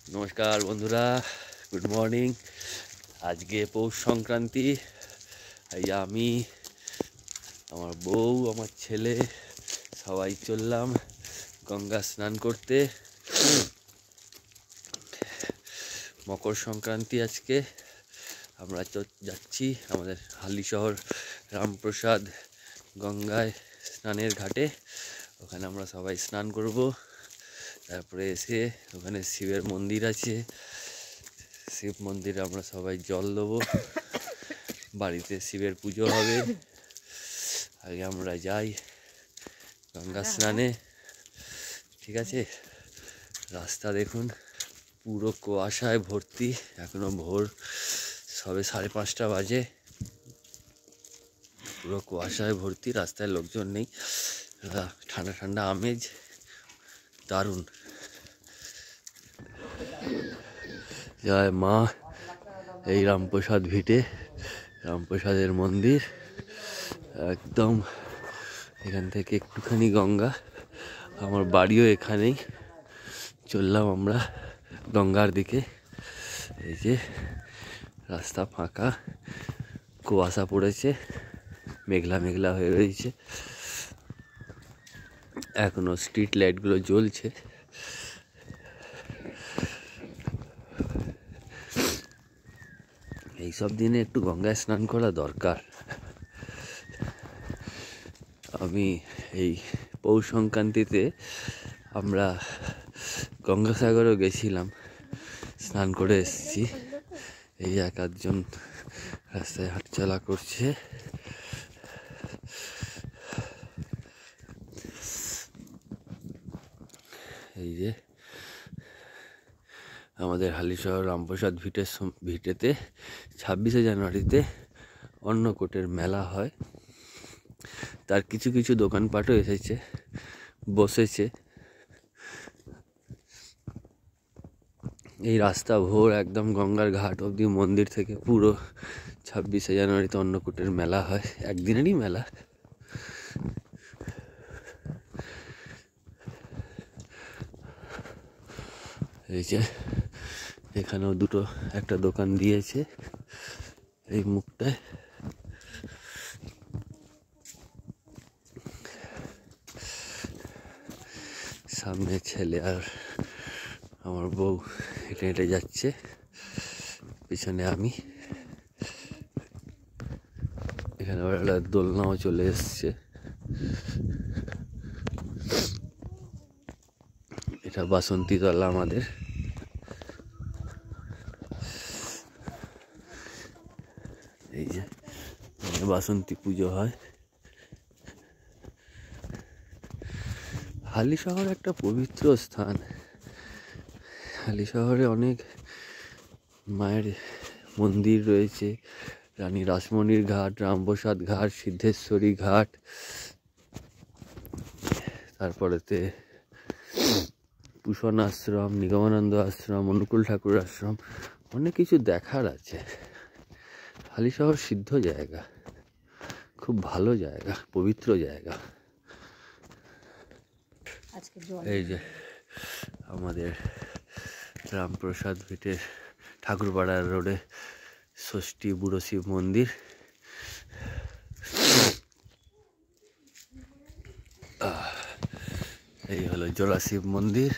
নমস্কার বন্ধুরা, good morning. আজকে পৌষ সংক্রান্তি। এই আমি, আমার বউ, আমার ছেলে সবাই চললাম গঙ্গা স্নান করতে। মকর সংক্রান্তি আজকে। আমরা যাচ্ছি আমাদের হালিশহর রামপ্রসাদ গঙ্গায় স্নানের ঘাটে। ওখানে আমরা সবাই স্নান করব। তারপরে এসে ওখানে শিবের মন্দির আছে, শিব মন্দিরে আমরা সবাই জল দেবো। বাড়িতে শিবের পুজো হবে। আগে আমরা যাই গঙ্গা স্নানে, ঠিক আছে? রাস্তা দেখুন পুরো কুয়াশায় ভর্তি। এখনো ভোর সবে 5:30 বাজে। পুরো কুয়াশায় ভর্তি, রাস্তায় লোকজন নেই। ঠান্ডা ঠান্ডা আমেজ, দারুণ। জয় মা। এই রামপ্রসাদ ভিটে, রামপ্রসাদের মন্দির একদম। এখান থেকে একটুখানি গঙ্গা, আমার বাড়িও এখানেই। চললাম আমরা গঙ্গার দিকে। এই যে রাস্তা ফাঁকা, কুয়াশা পড়েছে, মেঘলা মেঘলা হয়ে রয়েছে। এখনো স্ট্রিট লাইটগুলো জ্বলছে। এইসব দিনে একটু গঙ্গায় স্নান করা দরকার। আমি এই পৌষ সংক্রান্তিতে আমরা গঙ্গাসাগরও গেছিলাম, স্নান করে এসেছি। এই এক আধজন রাস্তায় হাঁটাচলা করছে। এই যে আমাদের হালিশহর রামপ্রসাদ ভিটেতে 26শে জানুয়ারিতে অন্নকূটের মেলা হয়। তার কিছু কিছু দোকানপাটও এসেছে, বসেছে। এই রাস্তা ভোর একদম গঙ্গার ঘাট অবধি, মন্দির থেকে পুরো 26শে জানুয়ারিতে অন্নকূটের মেলা হয়। একদিনেরই মেলা। এই যে এখানেও একটা দোকান দিয়েছে এই মুখটায়। সামনে ছেলে আর আমার বউ হেঁটে হেঁটে যাচ্ছে, পিছনে আমি। এখানে আবার একটা দোলনাও চলে এসছে। এটা বাসন্তী তলা আমাদের। এই যে বাসন্তী পুজো হয়। হালিশহর একটা পবিত্র স্থান। হালিশহরে অনেক মায়ের মন্দির রয়েছে। রানী রাসমণির ঘাট, রামপ্রসাদ ঘাট, সিদ্ধেশ্বরী ঘাট, তারপরেতে পুষণ আশ্রম, নিগমানন্দ আশ্রম, অনুকূল ঠাকুর আশ্রম। অনেক কিছু দেখার আছে। হালিশহর সিদ্ধ জায়গা, খুব ভালো জায়গা, পবিত্র জায়গা। এই যে আমাদের রামপ্রসাদ ভিটের ঠাকুরপাড়ার রোডে ষষ্ঠী বুড়ো শিব মন্দির। এই হলো জোড়া শিব মন্দির।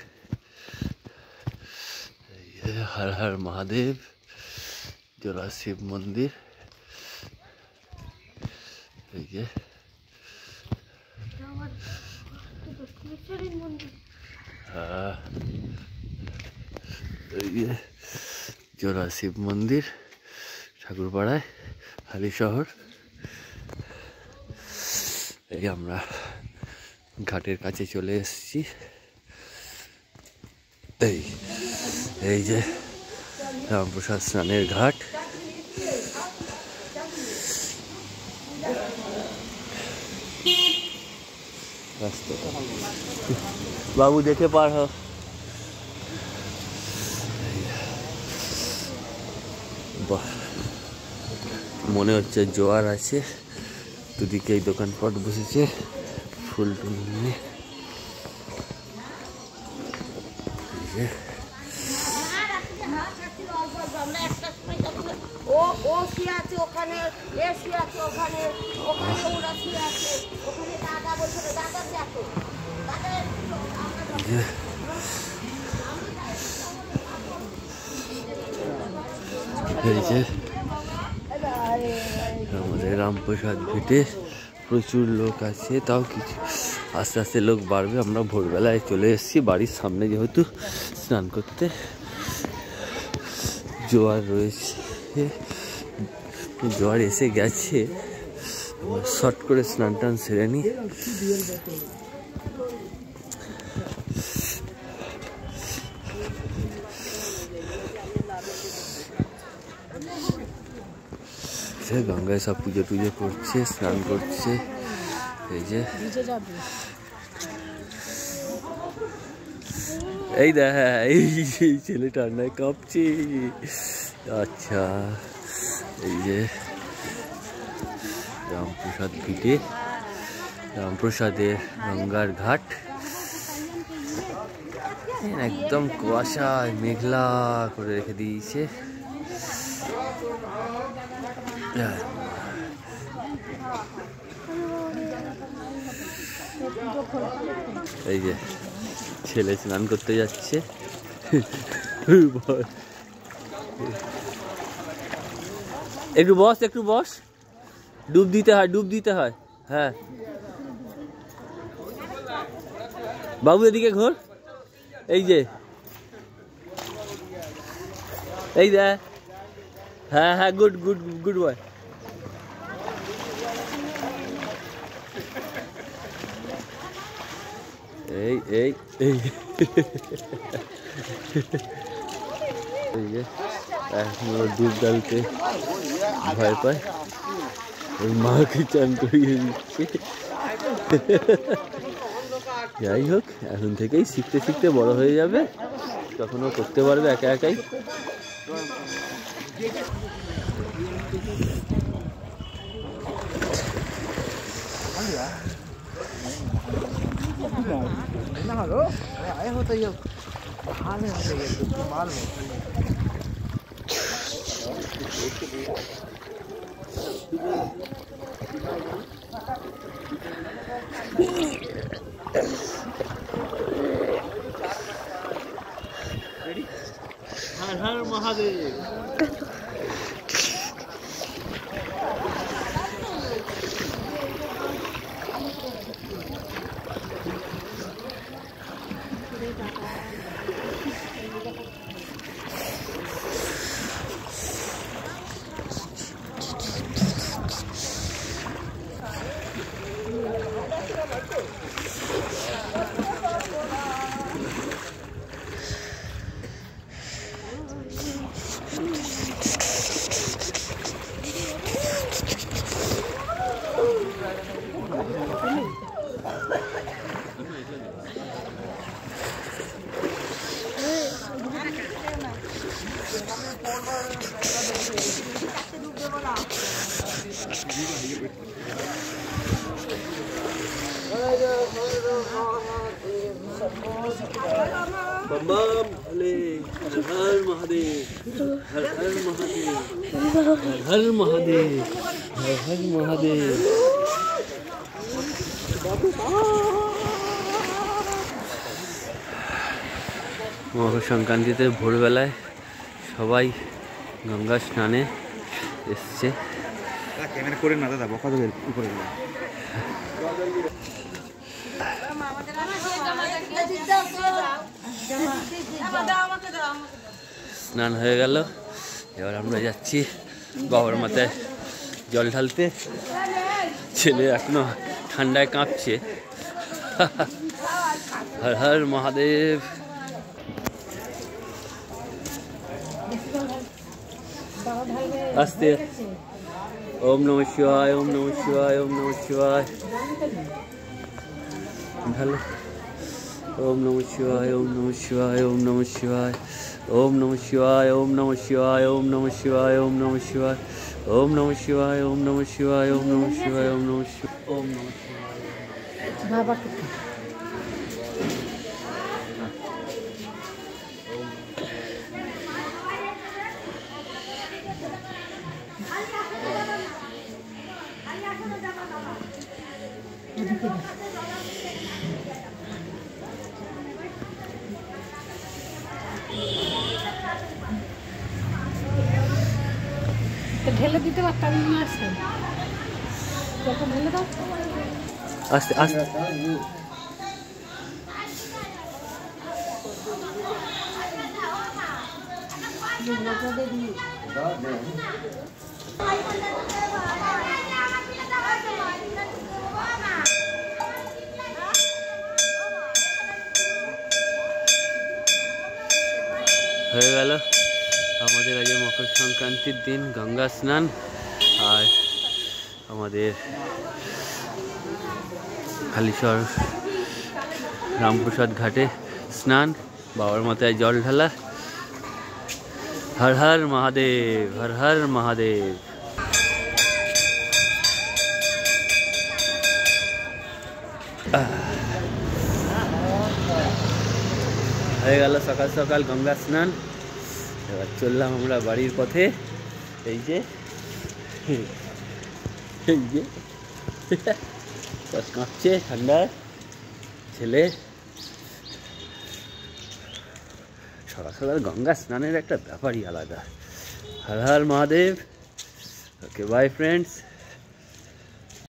হর হর মহাদেব, জোড়া শিব মন্দির। এই যে জোড়া শিব মন্দির, ঠাকুরপাড়ায়, হালিশহর। এই আমরা ঘাটের কাছে চলে এসেছি। এই যে রামপ্রসাদ স্নানের ঘাট। বাবু দেখে পার হ। মনে হচ্ছে জোয়ার আছে, দুদিকে এই দোকানপাট বসেছে ফুল টুল নিয়ে। ও ও শুয়ে আছে ওখানে, এ শুয়ে আছে ওখানে, ওখানে ওরা শুয়ে আছে, ওখানে দাদা বলছিল দাদা দেখো এই যে আমাদের রামপ্রসাদ ভিটে প্রচুর লোক আছে, তাও কিছু আস্তে আস্তে লোক বাড়বে। আমরা ভোরবেলায় চলে এসেছি বাড়ির সামনে, যেহেতু স্নান করতে জোয়ার রয়েছে, জোয়ার এসে গেছে, শর্ট করে স্নান টান সেরে নি। গঙ্গায় সব পুজো টুজো করছে, স্নান করছে। এই যে এই দেখ এই ছেলেটা নাই কাঁপছে। আচ্ছা এই যে রামপ্রসাদ ভিটে, রামপ্রসাদের গঙ্গার ঘাট, একদম কুয়াশায় মেঘলা করে রেখে দিয়েছে। এই যে ছেলে স্নান করতে যাচ্ছে। একটু বস, একটু বস, ডুব দিতে হয়, ডুব দিতে হয়। হ্যাঁ বাবু এদিকে ঘোর। এই যে এই দে, হ্যাঁ হ্যাঁ, গুড গুড গুড বয়। এই এই এই এই যে এখন ডুব ডালতে ভয় পায়, ওই মাকে চান করিয়ে দিচ্ছে। যাই হোক, এখন থেকেই শিখতে শিখতে বড় হয়ে যাবে, তখনও করতে পারবে একা একাই। हर हर महादेव। बम बम भोले, हर हर महादेव, हर हर महादेव, हर हर महादेव, हर हर महादेव। মকর সংক্রান্তিতে ভোরবেলায় সবাই গঙ্গা স্নানে এসছে। ক্যামেরা করে না দাদা, বকা দেবে উপরে। স্নান হয়ে গেল, এবার আমরা যাচ্ছি বাবার মাথায় জল ঢালতে। ছেলে এখনো ঠান্ডায় কাঁপছে। হর হর মহাদেব। আস্তে ওম নমঃ শিবায়, ওম নমঃ শিবায়, ওম নমঃ শিবায়। ঢালো। ओम नमः शिवाय, ओम नमः शिवाय, ओम नमः शिवाय, ओम नमः शिवाय, ओम नमः शिवाय, ओम नमः शिवाय, ओम नमः शिवाय, ओम नमः शिवाय, ओम नमः शिवाय, ओम नमः शिवाय, ओम नमः शिवाय, ओम नमः शिवाय। बाबा ঢেলে দিতে পারতাম নিয়ে আসেন ঢেলে দাও আস্তে আস্তে হয়ে গেল আমাদের আজ মকর সংক্রান্তির দিন গঙ্গা স্নান আর আমাদের হালিশহর রামপ্রসাদ ঘাটে স্নান বাবার মাথায় জল ঢালা হর হর মহাদেব হর হর মহাদেব হয়ে গেল সকাল সকাল গঙ্গা স্নান এবার চললাম আমরা বাড়ির পথে এই যে কাঁপছে ঠান্ডায় ছেলে সকাল সকাল গঙ্গা স্নানের একটা ব্যাপারই আলাদা Har Har Mahadev okay bye friends